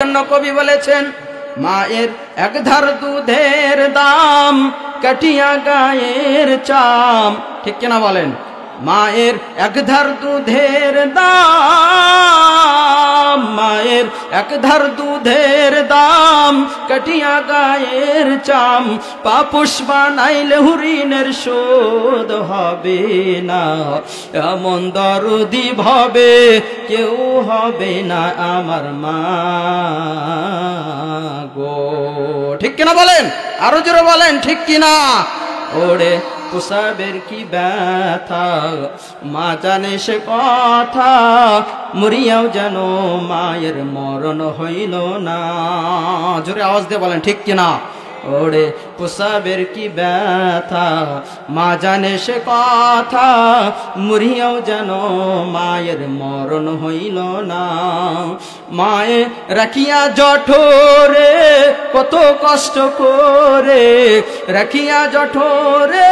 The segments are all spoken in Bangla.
কবি বলেছেন মায়ের এক ধার দুধের দাম কাটিয়া গায়ের চাম। ঠিক কিনা বলেন? মায়ের এক ধার দুধের দাম, মায়ের এক ধার দুধের দাম কাটিয়া গায়ের চাম। পাপুষ বানাইলে ঋণের শোধ হবে না, এমন দরদি ভাবে কেউ হবে না আমার মা গো। ঠিক কিনা বলেন? আরো জোরে বলেন ঠিক কিনা? ওরে প্রসবের কি ব্যথা মা জানে সে কথা, মরিয়াও যেন মায়ের মরণ হইল না। জোরে আওয়াজ দিয়ে বলেন ঠিক কিনা? ওরে প্রসবের কি ব্যথা মা জানে সে কথা, মরিয়াও যেন মায়ের মরণ হইল না। মায়ে রাখিয়া জঠরে কত কষ্ট করে, রাখিয়া জঠরে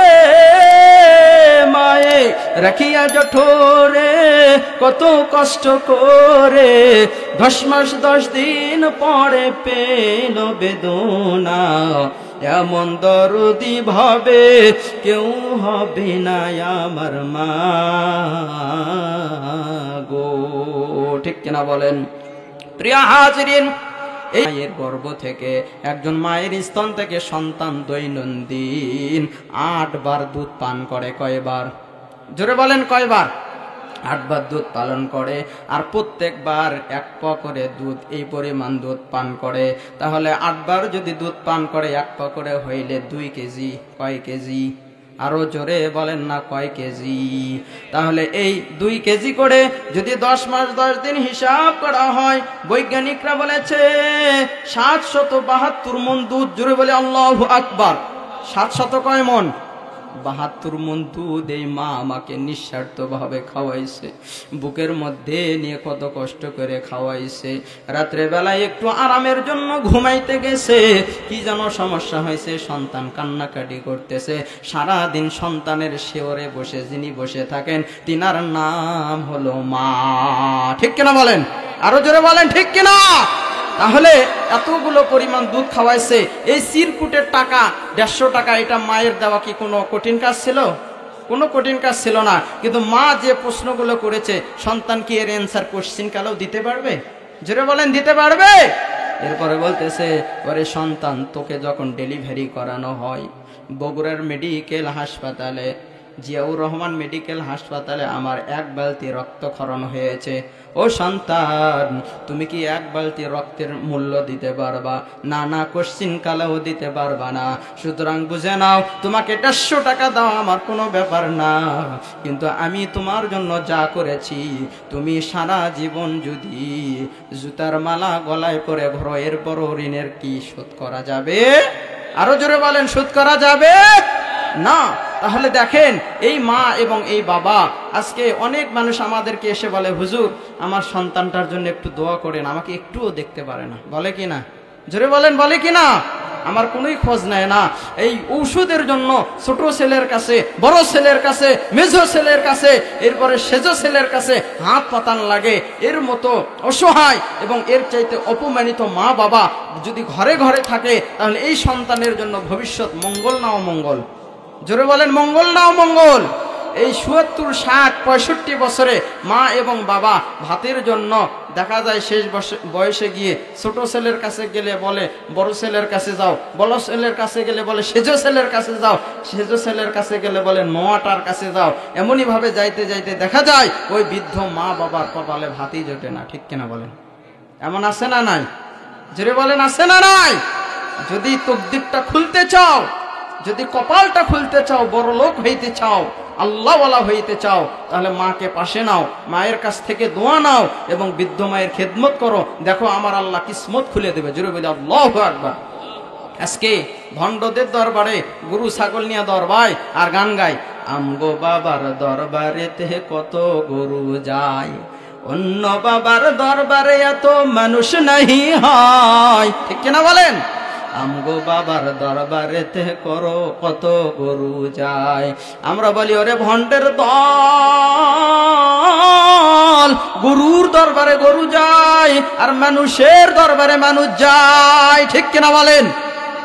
মায়ে রাখিয়া জঠরে কত কষ্ট করে, 10 মাস 10 দিন পরে পেল বেদনা। এমন দরদি ভাবে কেউ হবে না আমার মা গো। ঠিক কিনা বলেন? প্রিয় হাজিরিন, এই মায়ের গর্ভ থেকে, একজন মায়ের স্তন থেকে সন্তান দৈনন্দিন 8 বার দুধ পান করে। কয়বার? জোরে বলেন কয়বার? 8 বার দুধ পালন করে। আর প্রত্যেকবার 1 পা করে দুধ, এই পরিমাণ দুধ পান করে। তাহলে 8 বার যদি দুধ পান করে 1 পা করে হইলে 2 কেজি। কয় কেজি? আরো জোরে বলেন না কয় কেজি? তাহলে এই 2 কেজি করে যদি 10 মাস 10 দিন হিসাব করা হয়, বৈজ্ঞানিকরা বলেছে 772 মণ দুধ। জোরে বলে আল্লাহু আকবার। 700 কয় মণ? 72 মণ দুধ এই মা আমাকে নিঃস্বার্থ ভাবে খাওয়াইছে, বুকের মধ্যে নিয়ে কত কষ্ট করে খাওয়াইছে। রাত্রে বেলায় একটু আরামের জন্য ঘুমাইতে গেছে, কি যেন সমস্যা হয়েছে, সন্তান কান্নাকাটি করতেছে। সারা দিন সন্তানের শিওরে বসে যিনি বসে থাকেন তিনার নাম হলো মা। ঠিক কিনা বলেন? আরো জোরে বলেন ঠিক কিনা? তাহলে এতগুলো পরিমাণ দুধ খাওয়াইছে, এই চিরকুটের টাকা 150 টাকা, এটা মায়ের দেওয়া কি কোনো কঠিন কাজ ছিল? কোনো কঠিন কাজ ছিল না। কিন্তু মা যে প্রশ্নগুলো করেছে, সন্তান কি এর অ্যান্সার কোশ্চিন কালেও দিতে পারবে? জোরে বলেন দিতে পারবে? এরপরে বলতেছে, ওরে সন্তান, তোকে যখন ডেলিভারি করানো হয় বগুড়ার মেডিকেল হাসপাতালে, জিয়াউর রহমান মেডিকেল হাসপাতালে আমার 1 বালতি রক্তক্ষরণ হয়েছে। ও সন্তান, তুমি কি 1 বালতি রক্তের মূল্য দিতে পারবা? না, না, কোশ্চিন কালেও দিতে পারবা না। সুতরাং বুঝে নাও, তোমাকে 150 টাকা দাও আমার কোনো ব্যাপার না, কিন্তু আমি তোমার জন্য যা করেছি, তুমি সারা জীবন যদি জুতার মালা গলায় পরে ঘর, এরপর ঋণের কি শোধ করা যাবে? আরো জোরে বলেন, শোধ করা যাবে না। তাহলে দেখেন, এই মা এবং এই বাবা, আজকে অনেক মানুষ আমাদেরকে এসে বলে, হুজুর আমার সন্তানটার জন্য একটু দোয়া করেন, আমাকে একটুও দেখতে পারে না। বলে কি না? জোরে বলেন বলে কি না? আমার কোনোই খোঁজ নেয় না। এই ঔষধের জন্য ছোট ছেলের কাছে, বড় ছেলের কাছে, মেজো ছেলের কাছে, এরপরে সেজো ছেলের কাছে হাত পাতান লাগে। এর মতো অসহায় এবং এর চাইতে অপমানিত মা বাবা যদি ঘরে ঘরে থাকে, তাহলে এই সন্তানের জন্য ভবিষ্যৎ মঙ্গল না অমঙ্গল? জোরে বলেন মঙ্গল না অমঙ্গল? এই ৭০, ৬০, ৬৫ বছরে মা এবং বাবা ভাতের জন্য দেখা যায় শেষ বয়সে গিয়ে ছোট ছেলের কাছে গেলে বলে বড় ছেলের কাছে যাও, বড় ছেলের কাছে গেলে বলে সেজো ছেলের কাছে যাও, সেজো ছেলের কাছে গেলে বলে নোয়াটার কাছে যাও। এমনই ভাবে যাইতে যাইতে দেখা যায় ওই বৃদ্ধ মা বাবার কপালে ভাতই জোটে না। ঠিক কিনা বলেন? এমন আছে না নাই? জোরে বলেন আছে না নাই? যদি তকদিরটা খুলতে চাও, যদি কপালটা খুলতে চাও, বড় লোক হইতে চাও, আল্লাহওয়ালা হইতে চাও, তাহলে মাকে পাশে নাও, মায়ের কাছ থেকে দোয়া নাও এবং বৃদ্ধ মায়ের খেদমত করো। দেখো আমার আল্লাহ কিসমত খুলে দেবে। জোরে বলে আল্লাহু আকবার। আজকে ভণ্ডদের দরবারে গরু ছাগল নিয়ে দরবায় আর গান গায়, আমগো বাবার দরবারেতে কত গরু যায়, অন্য বাবার দরবারে এত মানুষ নাহি হয়। ঠিক কিনা বলেন? আমগো বাবার দরবারেতে করো কত গরু যায়। আমরা বলি ওরে ভণ্ডের দল, গরুর দরবারে গরু যায় আর মানুষের দরবারে মানুষ যায়, ঠিক কিনা বলেন?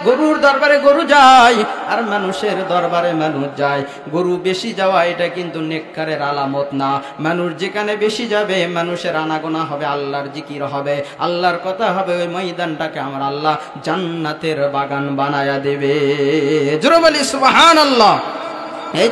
গরুর দরবারে গরু যায় আর মানুষের দরবারে মানুষ যায়। গরু বেশি যাওয়া এটা কিন্তু নেককারের আলামত না। মানুষ যেখানে বেশি যাবে মানুষের আনাগোনা হবে, আল্লাহর জিকির হবে, আল্লাহর কথা হবে, ওই ময়দানটাকে আমার আল্লাহ জান্নাতের বাগান বানায়া দেবে। জোরে বলি সুবহানাল্লাহ। এই